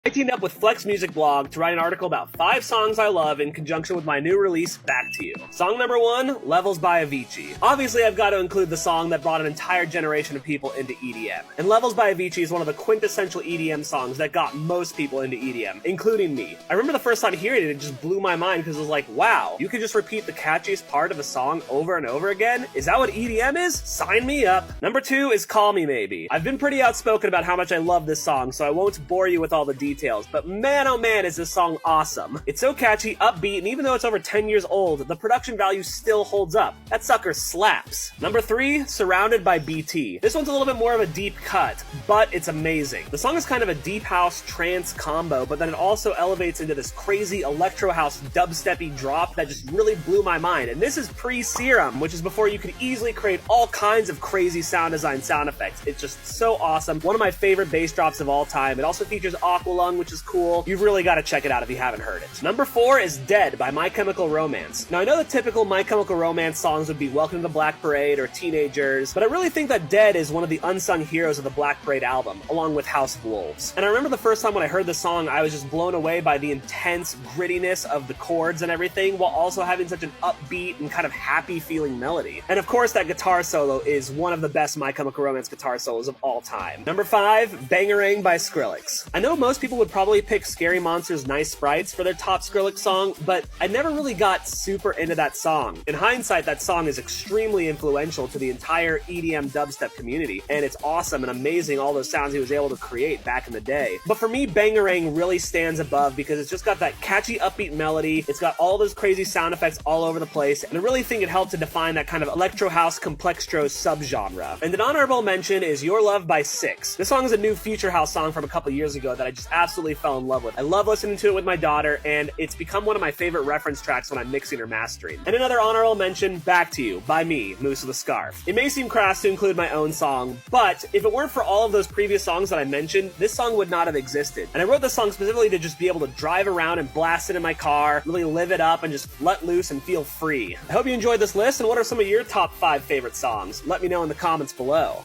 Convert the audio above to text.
I teamed up with Flex Music Blog to write an article about 5 songs I love in conjunction with my new release, Back to You. Song number 1, Levels by Avicii. Obviously, I've got to include the song that brought an entire generation of people into EDM. And Levels by Avicii is one of the quintessential EDM songs that got most people into EDM, including me. I remember the first time hearing it, it just blew my mind because it was like, wow, you could just repeat the catchiest part of a song over and over again? Is that what EDM is? Sign me up. Number 2 is Call Me Maybe. I've been pretty outspoken about how much I love this song, so I won't bore you with all the details, but man oh man is this song awesome. It's so catchy, upbeat, and even though it's over 10 years old, the production value still holds up. That sucker slaps. Number 3, Surrounded by BT. This one's a little bit more of a deep cut, but it's amazing. The song is kind of a deep house trance combo, but then it also elevates into this crazy electro house dubsteppy drop that just really blew my mind. And this is pre-Serum, which is before you could easily create all kinds of crazy sound design sound effects. It's just so awesome. One of my favorite bass drops of all time. It also features Aqualung, which is cool. You've really got to check it out if you haven't heard it. Number 4 is Dead by My Chemical Romance. Now, I know the typical My Chemical Romance songs would be Welcome to the Black Parade or Teenagers, but I really think that Dead is one of the unsung heroes of the Black Parade album, along with House of Wolves. And I remember the first time when I heard the song, I was just blown away by the intense grittiness of the chords and everything, while also having such an upbeat and kind of happy feeling melody. And of course, that guitar solo is one of the best My Chemical Romance guitar solos of all time. Number 5, Bangarang by Skrillex. I know most people would probably pick Scary Monster's Nice Sprites for their top Skrillex song, but I never really got super into that song. In hindsight, that song is extremely influential to the entire EDM dubstep community, and it's awesome and amazing all those sounds he was able to create back in the day. But for me, Bangarang really stands above because it's just got that catchy upbeat melody, it's got all those crazy sound effects all over the place, and I really think it helped to define that kind of electro house complextro subgenre. And an honorable mention is Your Love by Six. This song is a new Future House song from a couple years ago that I just absolutely fell in love with. I love listening to it with my daughter, and it's become one of my favorite reference tracks when I'm mixing or mastering. And another honorable mention, Back to You by me, Moose with a Scarf. It may seem crass to include my own song, but if it weren't for all of those previous songs that I mentioned, this song would not have existed. And I wrote this song specifically to just be able to drive around and blast it in my car, really live it up and just let loose and feel free. I hope you enjoyed this list, and what are some of your top 5 favorite songs? Let me know in the comments below.